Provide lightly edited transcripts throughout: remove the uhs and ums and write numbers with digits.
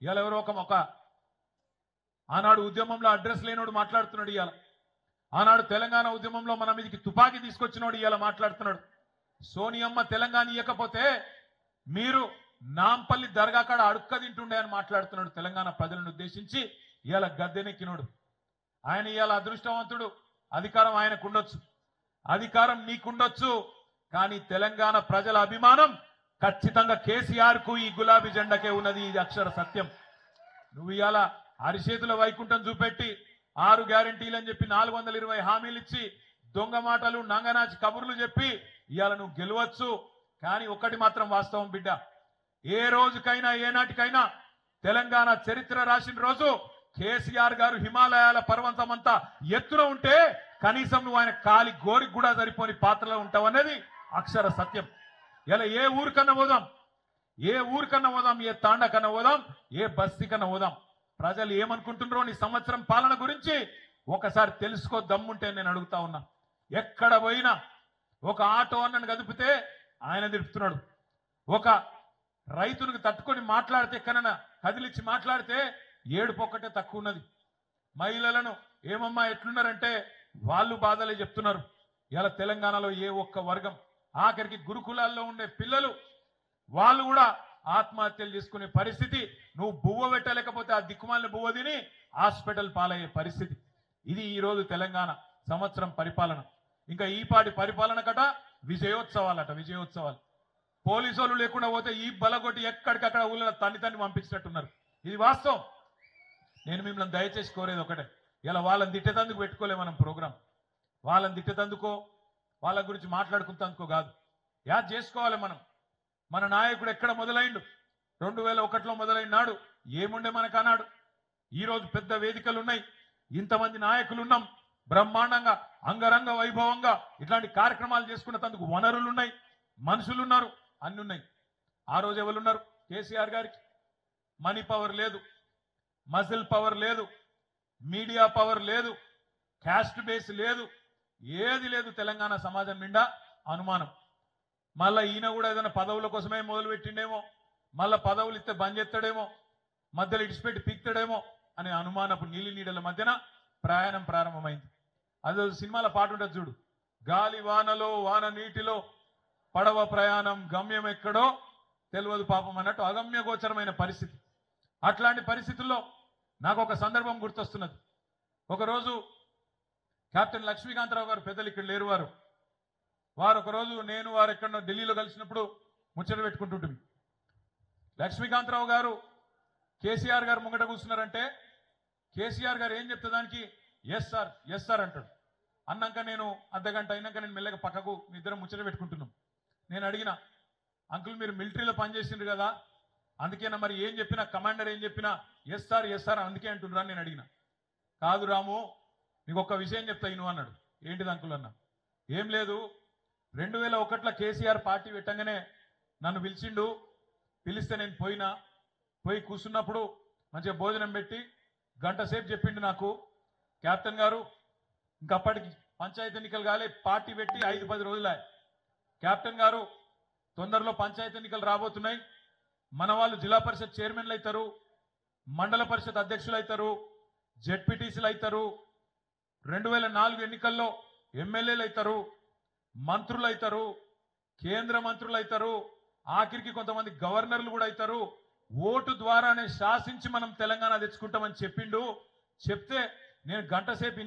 ఇవాళ ఎవరో ఒక ఆనాడు ఉద్యమంలో అడ్రస్ లేనోడు మాట్లాడుతున్నాడు. ఇవాళ ఆనాడు తెలంగాణ ఉద్యమంలో మన మీదకి తుపాకీ తీసుకొచ్చినోడు ఇవాళ మాట్లాడుతున్నాడు. సోనియమ్మ తెలంగాణ ఇవ్వకపోతే మీరు నాంపల్లి దర్గా కాడ అడుక్క తింటుండే అని మాట్లాడుతున్నాడు. తెలంగాణ ప్రజలను ఉద్దేశించి ఇవాళ గద్దెనెక్కినోడు ఆయన. ఇవాళ అదృష్టవంతుడు, అధికారం ఆయనకుండొచ్చు, అధికారం నీకుండొచ్చు, కానీ తెలంగాణ ప్రజల అభిమానం ఖచ్చితంగా కేసీఆర్ కు ఈ గులాబీ జెండాకే ఉన్నది. ఇది అక్షర సత్యం. నువ్వు ఇవాళ అరిచేతుల వైకుంఠం చూపెట్టి 6 గ్యారెంటీలు అని చెప్పి 420 హామీలు ఇచ్చి దొంగ మాటలు నంగనాచి కబుర్లు చెప్పి ఇవాళ నువ్వు గెలవచ్చు. కానీ ఒక్కటి మాత్రం వాస్తవం బిడ్డ, ఏ రోజుకైనా ఏనాటికైనా తెలంగాణ చరిత్ర రాసిన రోజు కేసీఆర్ గారు హిమాలయాల పర్వతమంతా ఎత్తున ఉంటే కనీసం నువ్వు ఆయన కాలి గోరికి కూడా సరిపోని పాత్రలో ఉంటావు అనేది అక్షర సత్యం. ఇలా ఏ ఊరికన్నా పోదాం, ఏ ఊరికన్నా పోదాం, ఏ తాండకన్నా పోదాం, ఏ బస్తీ కన్నా పోదాం, ప్రజలు ఏమనుకుంటున్నారో నీ సంవత్సరం పాలన గురించి ఒకసారి తెలుసుకో దమ్ముంటే నేను అడుగుతా ఉన్నా. ఎక్కడ పోయినా ఒక ఆటో అన్నను కదిపితే ఆయన తిడుతున్నాడు, ఒక రైతునికి తట్టుకొని మాట్లాడితే ఎక్కడన్నా కదిలిచ్చి మాట్లాడితే ఏడుపొక్కటే తక్కువ ఉన్నది. మహిళలను ఏమమ్మా ఎట్లున్నారంటే వాళ్ళు బాధలే చెప్తున్నారు. ఇలా తెలంగాణలో ఏ ఒక్క వర్గం, ఆఖరికి గురుకులాల్లో ఉండే పిల్లలు వాళ్ళు కూడా ఆత్మహత్యలు చేసుకునే పరిస్థితి, నువ్వు బువ్వ పెట్టలేకపోతే ఆ దిక్కుమాలిన బువ్వ తిని హాస్పిటల్ పాలయ్యే పరిస్థితి. ఇది ఈ రోజు తెలంగాణ సంవత్సరం పరిపాలన. ఇంకా ఈపాటి పరిపాలన కట విజయోత్సవాలట, విజయోత్సవాలు. పోలీసు వాళ్ళు లేకుండా పోతే ఈ బలగొట్టి ఎక్కడికక్కడ ఊళ్ళో తన్ని పంపించినట్టున్నారు. ఇది వాస్తవం. నేను మిమ్మల్ని దయచేసి కోరేది ఒకటే, ఇలా వాళ్ళని తిట్టేందుకు పెట్టుకోలే మనం ప్రోగ్రాం. వాళ్ళని తిట్టేందుకో వాళ్ళ గురించి మాట్లాడుకుంటందుకో కాదు, యాద్ చేసుకోవాలి మనం. మన నాయకుడు ఎక్కడ మొదలైండు? 2001లో మొదలైనాడు. ఏముండే మనకు అన్నాడు. ఈరోజు పెద్ద వేదికలు ఉన్నాయి, ఇంతమంది నాయకులు ఉన్నాం, బ్రహ్మాండంగా అంగరంగ వైభవంగా ఇట్లాంటి కార్యక్రమాలు చేసుకునేందుకు వనరులు ఉన్నాయి, మనుషులు ఉన్నారు, అన్ని ఉన్నాయి. ఆ రోజు ఎవరున్నారు? కేసీఆర్ గారికి మనీ పవర్ లేదు, మజిల్ పవర్ లేదు, మీడియా పవర్ లేదు, క్యాస్ట్ బేస్ లేదు, ఏది లేదు. తెలంగాణ సమాజం నిండా అనుమానం. మళ్ళా ఈయన కూడా ఏదైనా పదవుల కోసమే మొదలు పెట్టిండేమో, మళ్ళా పదవులు ఇస్తే బంద్ చేస్తాడేమో, మధ్యలో ఇడిచిపెట్టి పీక్తాడేమో అనే అనుమానపు నీలి నీడల మధ్యన ప్రయాణం ప్రారంభమైంది. అదే సినిమాల పాట ఉంటుంది చూడు, గాలి వానలో వాన నీటిలో పడవ ప్రయాణం గమ్యం ఎక్కడో తెలియదు పాపం అన్నట్టు అగమ్య గోచరమైన పరిస్థితి. అట్లాంటి పరిస్థితుల్లో నాకు ఒక సందర్భం గుర్తొస్తున్నది. ఒకరోజు కెప్టెన్ లక్ష్మీకాంతరావు గారు, పెద్దలు ఇక్కడ లేరు, వారు ఒకరోజు నేను వారు ఎక్కడో ఢిల్లీలో కలిసినప్పుడు ముచ్చట పెట్టుకుంటుంటుంది. లక్ష్మీకాంతరావు గారు కేసీఆర్ గారు ముంగట కూర్చున్నారంటే కేసీఆర్ గారు ఏం చెప్తే దానికి ఎస్ సార్, ఎస్ సార్ అంటాడు. అన్నాక నేను అర్ధగంట అయినాక నేను మెల్లగా పక్కకు మీ ఇద్దరం ముచ్చట పెట్టుకుంటున్నాం. నేను అడిగిన, అంకుల్ మీరు మిలిటరీలో పనిచేసిండ్రు కదా, అందుకేనా మరి ఏం చెప్పినా కమాండర్ ఏం చెప్పినా ఎస్ సార్, ఎస్ సార్ అందుకే అంటుండ్రా అని నేను అడిగిన. కాదు రాము, నీకు ఒక్క విషయం చెప్తా ఇను అన్నాడు. ఏంటిది అంకుల్ అన్న? ఏం లేదు, 2001లో కేసీఆర్ పార్టీ పెట్టంగానే నన్ను పిలిచిండు. పిలిస్తే నేను పోయి కూర్చున్నప్పుడు మంచిగా భోజనం పెట్టి గంట సేపు చెప్పిండు నాకు, కెప్టెన్ గారు ఇంకప్పటికి పంచాయతీ ఎన్నికలు కాలే, పార్టీ పెట్టి 5-10 రోజులే. కెప్టెన్ గారు తొందరలో పంచాయతీ ఎన్నికలు రాబోతున్నాయి, మన వాళ్ళు జిల్లా పరిషత్ చైర్మన్లు అవుతారు, మండల పరిషత్ అధ్యక్షులు అవుతారు, జెడ్పీటీసీలు అవుతారు, 2004 ఎన్నికల్లో ఎమ్మెల్యేలు అవుతారు, మంత్రులు అవుతారు, కేంద్ర మంత్రులు అవుతారు, ఆఖరికి కొంతమంది గవర్నర్లు కూడా అవుతారు. ఓటు ద్వారానే శాసించి మనం తెలంగాణ తెచ్చుకుంటామని చెప్పిండు. చెప్తే నేను గంట సేపు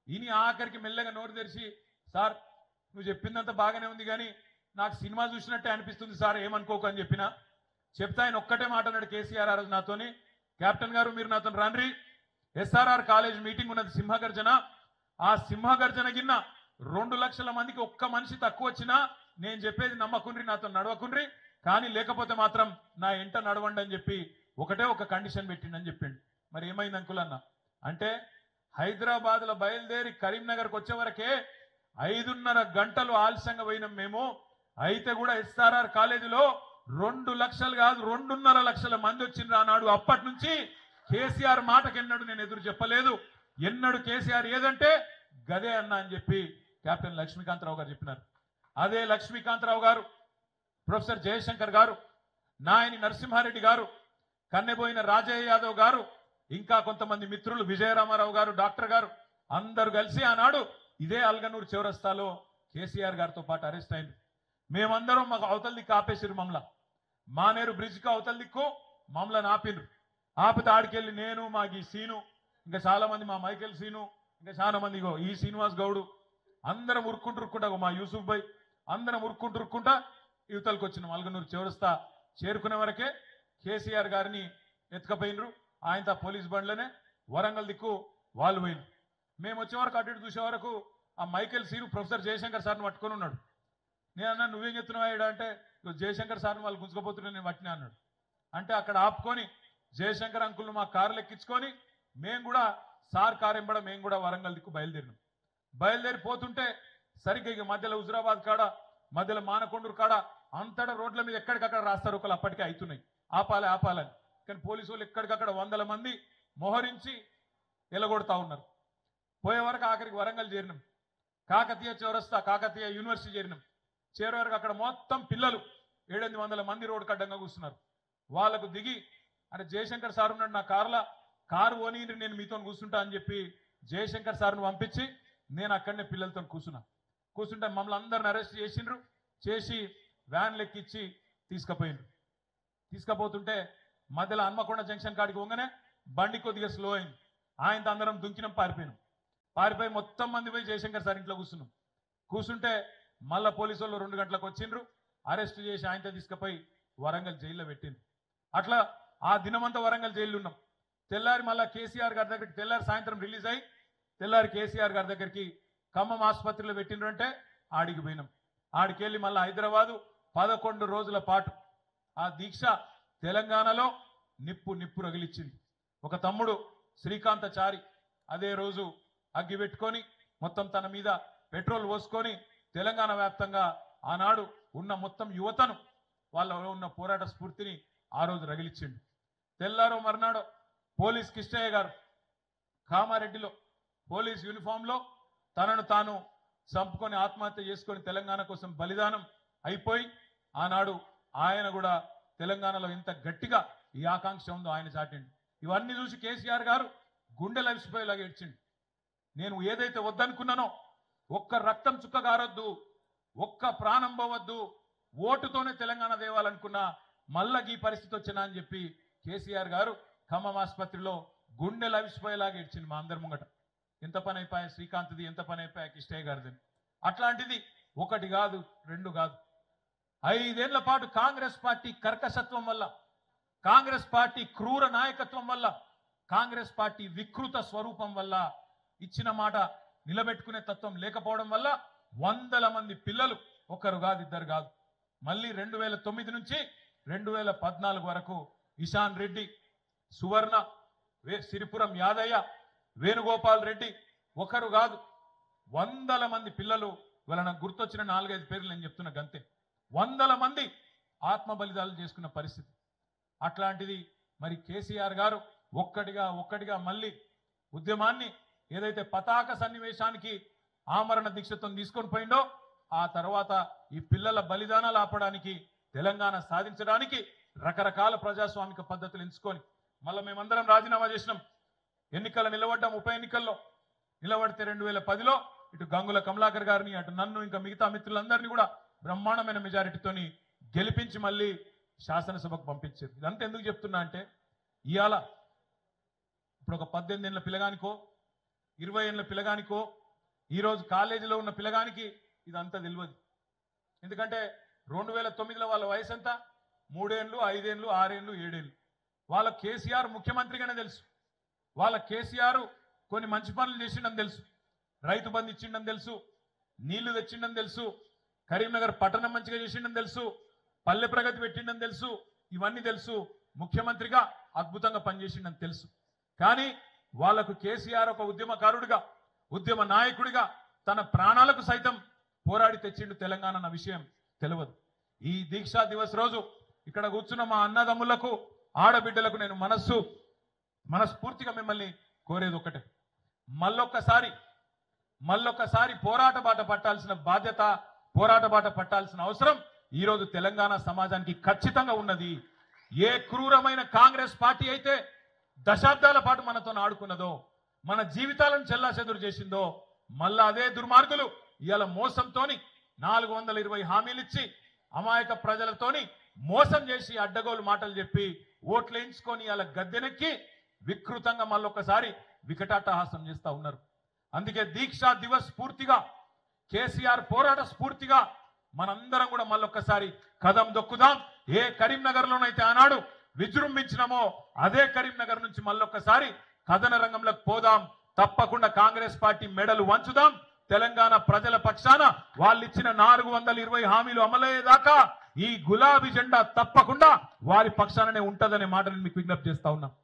ఇని ఆఖరికి మెల్లగా నోరు తెరిచి, సార్ నువ్వు చెప్పిందంతా బాగానే ఉంది కానీ నాకు సినిమా చూసినట్టే అనిపిస్తుంది సార్, ఏమనుకోకు అని చెప్పిన. చెప్తే ఆయన ఒక్కటే మాట అన్నాడు కేసీఆర్ ఆ రోజు నాతోని, కెప్టెన్ గారు మీరు నాతో రండి, ఎస్ఆర్ఆర్ కాలేజ్ మీటింగ్ ఉన్నది సింహగర్జన, ఆ సింహగర్జన గిన్న 2 లక్షల మందికి ఒక్క మనిషి తక్కువ వచ్చినా నేను చెప్పేది నమ్మకుండ్రి, నాతో నడవకుండ్రి, కానీ లేకపోతే మాత్రం నా ఎంట నడవండి అని చెప్పి ఒకటే ఒక కండిషన్ పెట్టిండని చెప్పిండు. మరి ఏమైంది అంకుల్ అన్న అంటే, హైదరాబాద్ లో బయలుదేరి కరీంనగర్కి వచ్చే వరకే 5:30 గంటలు ఆలస్యంగా పోయినాం మేము. అయితే కూడా ఎస్ఆర్ఆర్ కాలేజీలో 2 లక్షలు కాదు 2.5 లక్షల మంది వచ్చిండ్రు ఆనాడు. అప్పటి నుంచి కేసీఆర్ మాటకెన్నడు నేను ఎదురు చెప్పలేదు. ఎన్నడు కేసీఆర్ ఏదంటే గదే అన్న అని చెప్పి కెప్టెన్ లక్ష్మీకాంతరావు గారు చెప్పినారు. అదే లక్ష్మీకాంతరావు గారు, ప్రొఫెసర్ జయశంకర్ గారు, నాయని నరసింహారెడ్డి గారు కన్నెబోయిన రాజయ్య యాదవ్ గారు ఇంకా కొంతమంది మిత్రులు విజయరామారావు గారు డాక్టర్ గారు అందరూ కలిసి ఆనాడు ఇదే అల్గనూరు చౌరస్తాలో కేసీఆర్ గారితో పాటు అరెస్ట్ అయింది. మేమందరం మాకు అవతల దిక్కు ఆపేసిరు. మానేరు బ్రిడ్జ్కి అవతల దిక్కు మమ్మల్ని ఆపిండ్రు. ఆపితే ఆడికెళ్ళి నేను మా ఈ సీను ఇంకా చాలా మంది మా మైకేల్ సీను ఇంకా చాలా మంది ఈ శ్రీనివాస్ గౌడు అందరం ఉరుక్కుంటా మా యూసుఫ్ భాయ్ అందరం ఉరుక్కుంటా యువతలకు వచ్చినాం. అల్గనూరు చౌరస్తా చేరుకునే వరకే కేసీఆర్ గారిని ఎత్తుకపోయినరు. ఆయనతో పోలీస్ బండ్లనే వరంగల్ దిక్కు వాళ్ళు పోయినరు. మేము వచ్చే వరకు అటు ఇటు చూసే వరకు ఆ మైకేల్ సీను ప్రొఫెసర్ జయశంకర్ సార్ని పట్టుకొని ఉన్నాడు. నేను అన్నా నువ్వేం చెప్తున్నావు అంటే జయశంకర్ సార్ని వాళ్ళు గుంజుకపోతున్నా నేను పట్టినా అన్నాడు. అంటే అక్కడ ఆపుకొని జయశంకర్ అంకుల్ను మా కారులు ఎక్కించుకొని మేము కూడా సార్ కారు ఎంబడ మేము కూడా వరంగల్ దిక్కు బయలుదేరినాం. బయలుదేరిపోతుంటే సరిగ్గా ఇక మధ్యలో హుజురాబాద్ కాడ మధ్యలో మానకొండూరు కాడ అంతటా రోడ్ల మీద ఎక్కడికక్కడ రాస్తారు ఒకళ్ళు అప్పటికే అవుతున్నాయి ఆపాలని. కానీ పోలీసు వాళ్ళు ఎక్కడికక్కడ 100 మంది మోహరించి ఎలగొడతా ఉన్నారు. పోయే వరకు ఆఖరికి వరంగల్ చేరినాం. కాకతీయ చౌరస్తా కాకతీయ యూనివర్సిటీ చేరినాం. చేరే వరకు అక్కడ మొత్తం పిల్లలు 700 మంది రోడ్డు అడ్డంగా కూర్చున్నారు. వాళ్ళకు దిగి అంటే జయశంకర్ సార్ ఉన్నాడు నా కారు ఓని నేను మీతో కూర్చుంటా అని చెప్పి జయశంకర్ సార్ను పంపించి నేను అక్కడనే పిల్లలతో కూర్చుంటే మమ్మల్ని అందరిని అరెస్ట్ చేసిండ్రు. చేసి వ్యాన్లు ఎక్కిచ్చి తీసుకుపోతుంటే మధ్యలో హన్మకొండ జంక్షన్ కాడికి పోగానే బండి కొద్దిగా స్లో అయింది. ఆయనతో అందరం దుంకినాం, పారిపోయి మొత్తం మంది పోయి జయశంకర్ సార్ ఇంట్లో కూర్చుంటే మళ్ళా పోలీసు వాళ్ళు 2 గంటలకు వచ్చిండ్రు. అరెస్ట్ చేసి ఆయనతో తీసుకుపోయి వరంగల్ జైల్లో పెట్టిండ్రు. అట్లా ఆ దినమంతా వరంగల్ జైల్లో ఉన్నాం. తెల్లారి మళ్ళా కేసీఆర్ గారి దగ్గరికి తెల్లారి సాయంత్రం రిలీజ్ అయ్యి తెల్లారి కేసీఆర్ గారి దగ్గరికి ఖమ్మం ఆసుపత్రిలో పెట్టిండ్రు. అంటే ఆడికి పోయినాం. ఆడికెళ్ళి మళ్ళీ హైదరాబాదు 11 రోజుల పాటు ఆ దీక్ష తెలంగాణలో నిప్పు రగిలిచ్చింది. ఒక తమ్ముడు శ్రీకాంతచారి అదే రోజు అగ్గి పెట్టుకొని మొత్తం తన మీద పెట్రోల్ పోసుకొని తెలంగాణ వ్యాప్తంగా ఆనాడు ఉన్న మొత్తం యువతను వాళ్ళలో ఉన్న పోరాట స్ఫూర్తిని ఆ రోజు రగిలిచ్చిండు. తెల్లారో మర్నాడో పోలీస్ కిష్టయ్య గారు కామారెడ్డిలో పోలీస్ యూనిఫామ్లో తనను తాను చంపుకొని ఆత్మహత్య చేసుకొని తెలంగాణ కోసం బలిదానం అయిపోయి ఆనాడు ఆయన కూడా తెలంగాణలో ఎంత గట్టిగా ఈ ఆకాంక్ష ఉందో ఆయన చాటిండు. ఇవన్నీ చూసి కేసీఆర్ గారు గుండె లవిసిపోయేలాగా ఏడ్చిండు. నేను ఏదైతే వద్దనుకున్నానో ఒక్క రక్తం చుక్క గారొద్దు, ఒక్క ప్రాణం పోవద్దు, ఓటుతోనే తెలంగాణ దేవాలనుకున్నా మళ్ళా ఈ పరిస్థితి వచ్చినా అని చెప్పి కేసీఆర్ గారు ఖమ్మం ఆసుపత్రిలో గుండె లవిసిపోయేలాగా ఏడ్చింది మా అందరి ముంగట. ఎంత పని అయిపోయా శ్రీకాంత్ది, ఎంత పని అయిపోయా కిష్టయ్య గారిది. అట్లాంటిది 1 కాదు 2 కాదు 5 ఏళ్ల పాటు కాంగ్రెస్ పార్టీ కర్కశత్వం వల్ల, కాంగ్రెస్ పార్టీ క్రూర నాయకత్వం వల్ల, కాంగ్రెస్ పార్టీ వికృత స్వరూపం వల్ల, ఇచ్చిన మాట నిలబెట్టుకునే తత్వం లేకపోవడం వల్ల 100 మంది పిల్లలు 1 కాదు 2 కాదు మళ్ళీ 2009 నుంచి 2014 వరకు ఇషాన్ రెడ్డి, సువర్ణ, సిరిపురం యాదయ్య, వేణుగోపాల్ రెడ్డి 1 కాదు 100 మంది పిల్లలు వాళ్ళ గుర్తొచ్చిన 4-5 పేర్లు నేను చెప్తున్నా గంతే. 100 మంది ఆత్మ బలిదానాలు చేసుకున్న పరిస్థితి. అట్లాంటిది మరి కేసీఆర్ గారు ఒక్కటిగా మళ్ళీ ఉద్యమాన్ని ఏదైతే పతాక సన్నివేశానికి ఆమరణ దీక్షతో తీసుకొని పోయిండో ఆ తర్వాత ఈ పిల్లల బలిదానాలు ఆపడానికి, తెలంగాణ సాధించడానికి రకరకాల ప్రజాస్వామిక పద్ధతులు ఎంచుకొని మళ్ళీ మేమందరం రాజీనామా చేసినాం. ఎన్నికల్లో నిలబడ్డాం. ఉప ఎన్నికల్లో నిలబడితే 2010లో ఇటు గంగుల కమలాకర్ గారిని అటు నన్ను ఇంకా మిగతా మిత్రులందరినీ కూడా బ్రహ్మాండమైన మెజారిటీతోని గెలిపించి మళ్ళీ శాసనసభకు పంపించారు. ఇదంతా ఎందుకు చెప్తున్నా అంటే ఇవాళ ఇప్పుడు ఒక 18 ఏళ్ల పిల్లగానికో 20 ఏళ్ల పిల్లగానికో ఈరోజు కాలేజీలో ఉన్న పిల్లగానికి ఇదంతా తెలియదు. ఎందుకంటే 2009లో వాళ్ళ వయసు ఎంత? 3 ఏళ్ళు 5 ఏళ్ళు 6 ఏళ్ళు 7 ఏళ్ళు. వాళ్ళ కేసీఆర్ ముఖ్యమంత్రిగానే తెలుసు. వాళ్ళ కేసీఆర్ కొన్ని మంచి పనులు చేసిండని తెలుసు. రైతు బంధు ఇచ్చిండని తెలుసు, నీళ్లు తెచ్చిండని తెలుసు, కరీంనగర్ పట్టణం మంచిగా చేసిండని తెలుసు, పల్లె ప్రగతి పెట్టిండని తెలుసు. ఇవన్నీ తెలుసు. ముఖ్యమంత్రిగా అద్భుతంగా పనిచేసిండని తెలుసు. కానీ వాళ్లకు కేసీఆర్ ఒక ఉద్యమకారుడిగా, ఉద్యమ నాయకుడిగా తన ప్రాణాలకు సైతం పోరాడి తెచ్చిండు తెలంగాణ అన్న విషయం తెలియదు. ఈ దీక్షా దివస్ రోజు ఇక్కడ కూర్చున్న మా అన్నదమ్ములకు, ఆడబిడ్డలకు నేను మనస్ఫూర్తిగా మిమ్మల్ని కోరేది ఒకటే, మళ్ళొక్కసారి పోరాట బాట పట్టాల్సిన బాధ్యత, పోరాట బాట పట్టాల్సిన అవసరం ఈరోజు తెలంగాణ సమాజానికి ఖచ్చితంగా ఉన్నది. ఏ క్రూరమైన కాంగ్రెస్ పార్టీ అయితే దశాబ్దాల పాటు మనతో ఆడుకున్నదో, మన జీవితాలను చెల్లాచెదురు చేసిందో, మళ్ళా అదే దుర్మార్గులు ఇవాళ మోసంతోని 420 హామీలు ఇచ్చి అమాయక ప్రజలతోని మోసం చేసి అడ్డగోలు మాటలు చెప్పి ఓట్లు వేయించుకొని ఇవాళ గద్దెనెక్కి వికృతంగా మళ్ళొక్కసారి వికటాటహాసం చేస్తా ఉన్నారు. అందుకే దీక్షా దివస్ స్ఫూర్తిగా, కేసీఆర్ పోరాట స్ఫూర్తిగా మనందరం కూడా మళ్ళొక్కసారి కదం దొక్కుదాం. ఏ కరీంనగర్ లోనైతే ఆనాడు విజృంభించినామో అదే కరీంనగర్ నుంచి మళ్ళొక్కసారి కథన రంగంలోకి పోదాం. తప్పకుండా కాంగ్రెస్ పార్టీ మెడలు వంచుదాం. తెలంగాణ ప్రజల పక్షాన వాళ్ళు ఇచ్చిన 420 హామీలు అమలయ్యేదాకా ఈ గులాబీ జెండా తప్పకుండా వారి పక్షాననే ఉంటదనే మాటను మీకు విజ్ఞప్తి చేస్తా ఉన్నా.